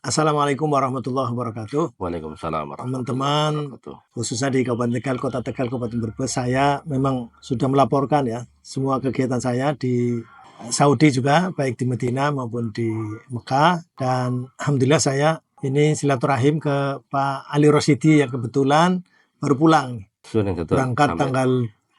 Assalamualaikum warahmatullahi wabarakatuh. Waalaikumsalam warahmatullahi Teman-teman, wabarakatuh. khususnya di Kabupaten Tegal, Kota Tegal, Kabupaten Brebes, saya memang sudah melaporkan ya semua kegiatan saya di Saudi juga, baik di Medina maupun di Mekah. Dan alhamdulillah saya ini silaturahim ke Pak Ali Rosyidi yang kebetulan baru pulang. Sudah betul. Berangkat Sampai tanggal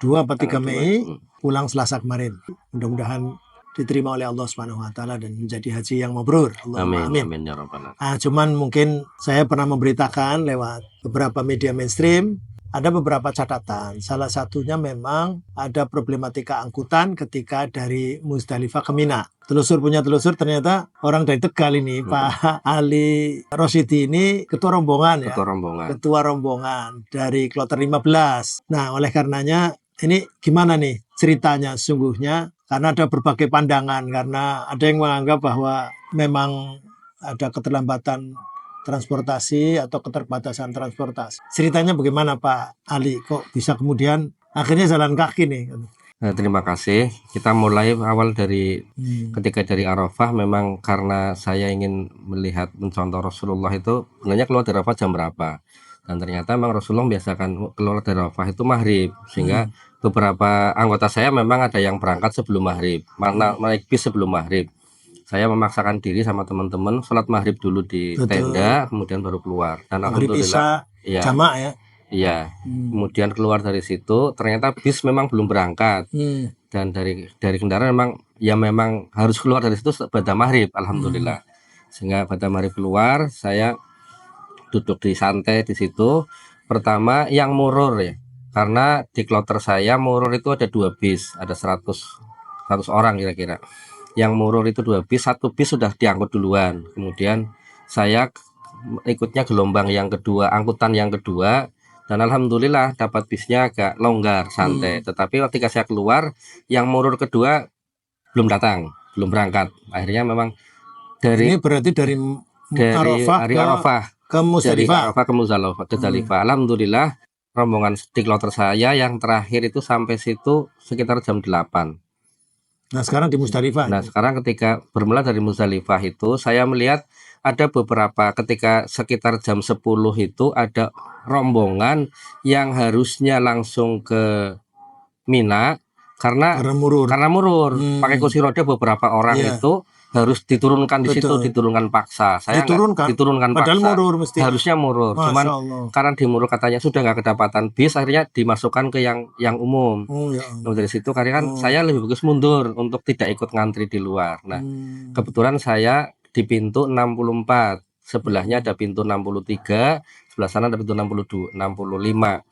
2 atau 3 tanggal 2. Mei, pulang Selasa kemarin. Mudah-mudahan diterima oleh Allah Subhanahu wa taala dan menjadi haji yang mabrur. Allahumma Amin. amin. Amin ya rabbal alamin. Cuman mungkin saya pernah memberitakan lewat beberapa media mainstream, ada beberapa catatan. Salah satunya memang ada problematika angkutan ketika dari Musdalifah ke Mina. Telusur punya telusur, ternyata orang dari Tegal ini, Pak Ali Rosyidi ini ketua rombongan ya. Ketua rombongan dari Kloter 15. Nah, oleh karenanya ini gimana nih ceritanya sesungguhnya? Karena ada berbagai pandangan, karena ada yang menganggap bahwa memang ada keterlambatan transportasi atau keterbatasan transportasi. Ceritanya bagaimana Pak Ali? Kok bisa kemudian akhirnya jalan kaki nih? Nah, terima kasih. Kita mulai awal dari ketika dari Arafah. Memang karena saya ingin melihat mencontoh Rasulullah itu sebenarnya keluar dari Arafah jam berapa. Dan ternyata memang Rasulullah biasakan keluar dari Arafah itu maghrib. Sehingga beberapa anggota saya memang ada yang berangkat sebelum maghrib, naik bis sebelum maghrib. Saya memaksakan diri sama teman-teman sholat maghrib dulu di tenda, kemudian baru keluar. Dan alhamdulillah, ya, jamak ya. Iya. Kemudian keluar dari situ, ternyata bis memang belum berangkat. Dan dari kendaraan memang harus keluar dari situ pada maghrib, alhamdulillah. Sehingga pada maghrib keluar, saya duduk di santai di situ. Pertama yang murur ya. Karena di kloter saya murur itu ada 2 bis, ada 100 orang kira-kira. Yang murur itu 2 bis, 1 bis sudah diangkut duluan. Kemudian saya ikutnya gelombang yang kedua, angkutan yang kedua, dan alhamdulillah dapat bisnya agak longgar, santai. Tetapi ketika saya keluar, yang murur kedua belum datang, belum berangkat. Akhirnya memang ini berarti dari Arafah ke Musdalifah. Ke Musdalifah. Alhamdulillah rombongan di kloter saya yang terakhir itu sampai situ sekitar jam 8. Nah sekarang di Musdalifah. Nah sekarang ketika bermula dari Musdalifah itu saya melihat ada beberapa ketika sekitar jam 10 itu ada rombongan yang harusnya langsung ke Mina karena murur. Pakai kursi roda beberapa orang itu harus diturunkan di situ, diturunkan paksa. Saya diturunkan padahal paksa. Murur mesti. Harusnya murur. Masya Cuman Allah. karena di murur katanya sudah nggak kedapatan bis, akhirnya dimasukkan ke yang umum. Ya dari situ karena kan saya lebih bagus mundur untuk tidak ikut ngantri di luar. Nah, kebetulan saya di pintu 64. Sebelahnya ada pintu 63, sebelah sana ada pintu 62, 65.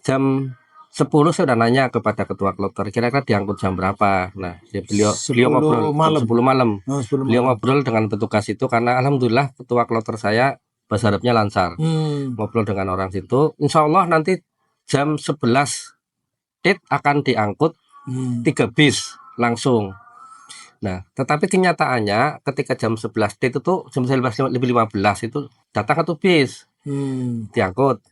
Jam 10 saya udah nanya kepada ketua kloter kira-kira diangkut jam berapa. Nah, beliau ngobrol malam. 10 malam. Beliau ngobrol dengan petugas itu karena alhamdulillah ketua kloter saya bahasa Arabnya lancar. Ngobrol dengan orang situ, insya Allah nanti jam 11 akan diangkut 3 bis langsung. Nah, tetapi kenyataannya ketika jam 11 itu tuh jam 11 lebih 15 itu datang satu bis diangkut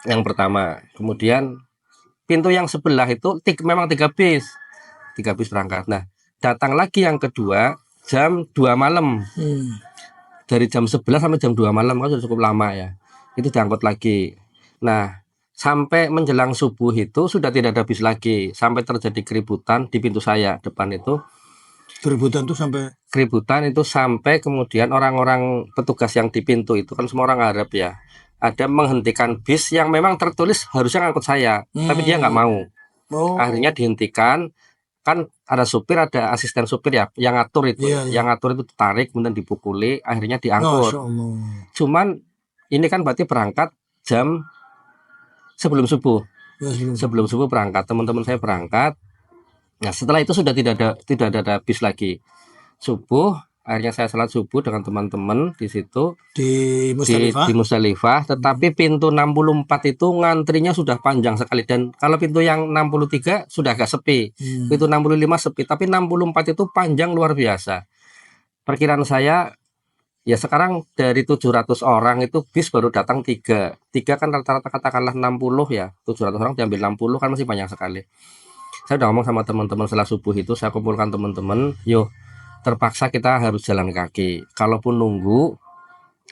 yang pertama. Kemudian pintu yang sebelah itu memang 3 bis berangkat. Nah, datang lagi yang kedua jam 2 malam. Dari jam 11 sampai jam 2 malam kan sudah cukup lama ya. Itu diangkut lagi. Nah, sampai menjelang subuh itu sudah tidak ada bis lagi. Sampai terjadi keributan di pintu saya depan itu. Keributan itu sampai kemudian orang-orang petugas yang di pintu itu kan semua orang Arab ya. Ada menghentikan bis yang memang tertulis harusnya ngangkut saya, tapi dia nggak mau. Akhirnya dihentikan. Kan ada supir, ada asisten supir ya, yang ngatur itu, yang ngatur itu tarik, kemudian dipukuli, akhirnya diangkut. Cuman ini kan berarti berangkat jam sebelum subuh. Sebelum subuh berangkat, teman-teman saya berangkat. Nah setelah itu sudah tidak ada bis lagi. Subuh akhirnya saya salat subuh dengan teman-teman di situ di Musdalifah. Tetapi pintu 64 itu ngantrinya sudah panjang sekali, dan kalau pintu yang 63 sudah agak sepi. Pintu 65 sepi, tapi 64 itu panjang luar biasa. Perkiraan saya ya sekarang dari 700 orang itu bis baru datang 3 kan rata-rata katakanlah 60 ya. 700 orang diambil 60 kan masih banyak sekali. Saya udah ngomong sama teman-teman setelah subuh itu, saya kumpulkan teman-teman, yuk terpaksa kita harus jalan kaki. Kalaupun nunggu,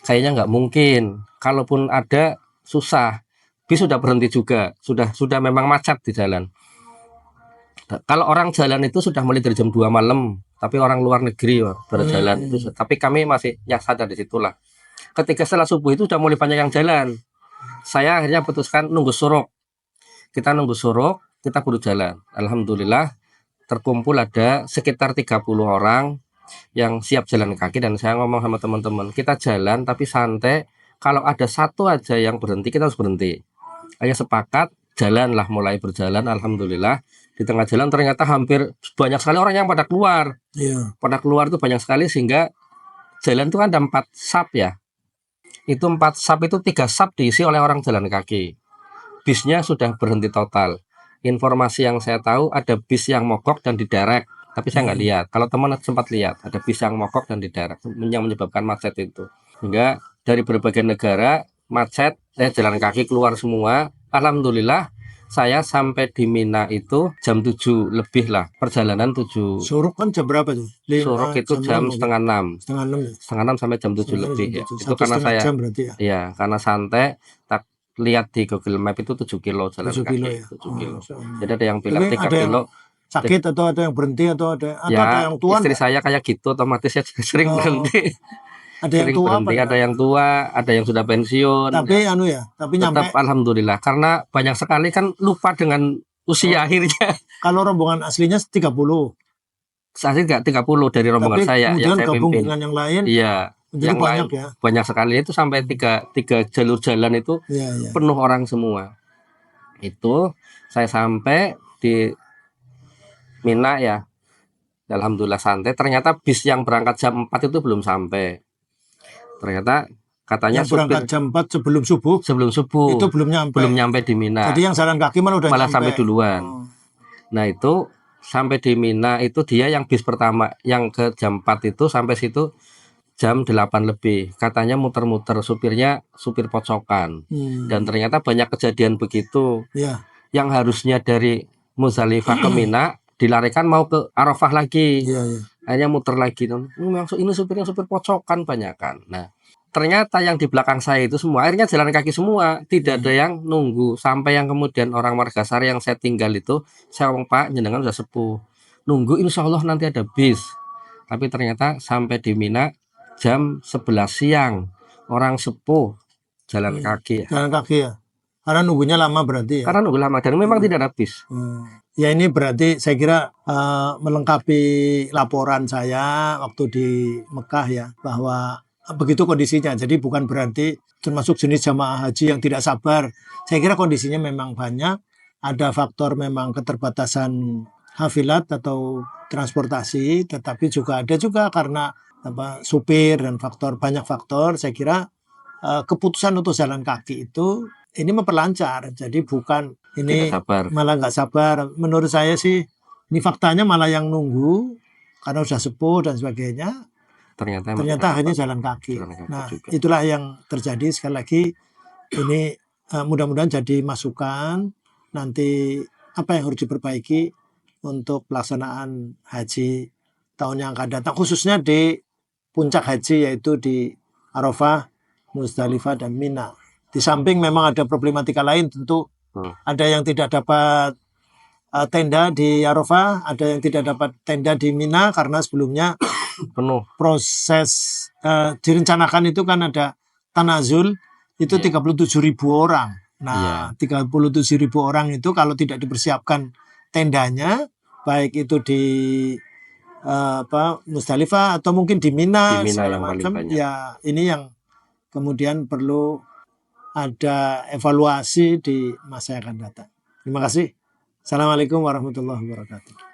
kayaknya nggak mungkin. Kalaupun ada, susah. Bis sudah berhenti juga, sudah memang macet di jalan. Kalau orang jalan itu sudah mulai dari jam 2 malam, tapi orang luar negeri berjalan itu. Tapi kami masih nyasar dari situlah. Ketika setelah subuh itu sudah mulai banyak yang jalan. Saya akhirnya putuskan nunggu suruk. Kita nunggu suruk, kita baru jalan. Alhamdulillah terkumpul ada sekitar 30 orang yang siap jalan kaki, dan saya ngomong sama teman-teman, kita jalan tapi santai. Kalau ada satu aja yang berhenti, kita harus berhenti. Ayo sepakat, jalanlah, mulai berjalan. Alhamdulillah di tengah jalan ternyata hampir banyak sekali orang yang pada keluar. Pada keluar itu banyak sekali, sehingga jalan itu kan ada 4 sap ya. Itu 4 sap itu 3 sap diisi oleh orang jalan kaki. Bisnya sudah berhenti total. Informasi yang saya tahu ada bis yang mogok dan diderek, tapi saya nggak lihat. Kalau teman sempat lihat ada bis yang mogok dan diderek yang menyebabkan macet itu. Hingga dari berbagai negara macet, jalan kaki keluar semua. Alhamdulillah saya sampai di Mina itu jam 7 lebih lah, perjalanan 7. Suruk kan jam berapa tuh? Suruk itu jam setengah 6. Setengah 6 sampai jam 7 lebih ya. Itu karena saya ya, karena santai, tak lihat di Google Map itu 7 kilo jalan kaki. Ya? 7 kilo. Jadi ada yang bilang 3 kilo. Sakit atau ada yang berhenti atau ada yang tua? Istri saya kayak gitu, otomatis ya sering berhenti. Ada yang tua, ada yang tua, ada yang sudah pensiun. Tapi tapi tetap nyampe. Alhamdulillah, karena banyak sekali kan lupa dengan usia akhirnya. Kalau rombongan aslinya 30. Asli enggak 30 dari rombongan saya yang saya gabung pimpin. Dengan yang lain. Iya. Yang banyak lain, ya. Banyak sekali itu sampai 3 jalur jalan itu penuh orang semua. Itu saya sampai di Mina ya. Alhamdulillah santai. Ternyata bis yang berangkat jam 4 itu belum sampai. Ternyata katanya yang berangkat jam 4 sebelum subuh itu belum nyampe di Mina. Jadi yang jalan kaki malah sampai duluan. Nah itu sampai di Mina itu dia yang bis pertama yang ke jam 4 itu sampai situ jam 8 lebih. Katanya muter-muter, supir pocokan. Dan ternyata banyak kejadian begitu. Yang harusnya dari Muzdalifah ke Mina dilarikan mau ke Arafah lagi. Akhirnya muter lagi. Ini supir pocokan banyak kan. Nah, ternyata yang di belakang saya itu semua akhirnya jalan kaki semua. Tidak ada yang nunggu. Sampai yang kemudian orang Margasari yang saya tinggal itu, saya ngomong, Pak, jenengan sudah sepuh. Nunggu insya Allah nanti ada bis. Tapi ternyata sampai di Mina jam 11 siang. Orang sepuh jalan kaki. Jalan kaki ya. Karena nunggunya lama berarti ya. Karena nunggu lama dan memang tidak ada bis. Ya ini berarti saya kira melengkapi laporan saya waktu di Mekah ya, bahwa begitu kondisinya. Jadi bukan berarti termasuk jenis jamaah haji yang tidak sabar. Saya kira kondisinya memang banyak. Ada faktor memang keterbatasan hafilat atau transportasi, tetapi juga ada karena supir dan banyak faktor. Saya kira keputusan untuk jalan kaki itu ini memperlancar. Jadi bukan ini malah nggak sabar. Menurut saya sih ini faktanya malah yang nunggu karena sudah sepuh dan sebagainya. Ternyata hanya jalan kaki. Nah itulah yang terjadi. Sekali lagi ini mudah-mudahan jadi masukan nanti apa yang harus diperbaiki untuk pelaksanaan haji tahun yang akan datang, khususnya di puncak haji yaitu di Arafah, Muzdalifah dan Mina. Di samping memang ada problematika lain, tentu ada yang tidak dapat tenda di Arafah, ada yang tidak dapat tenda di Mina karena sebelumnya penuh. Proses direncanakan itu kan ada tanazul itu 37.000 orang. Nah, 37.000 orang itu kalau tidak dipersiapkan tendanya, baik itu di Muzdalifah atau mungkin di Mina segala macam, ya ini yang kemudian perlu ada evaluasi di masa yang akan datang. Terima kasih. Assalamualaikum warahmatullahi wabarakatuh.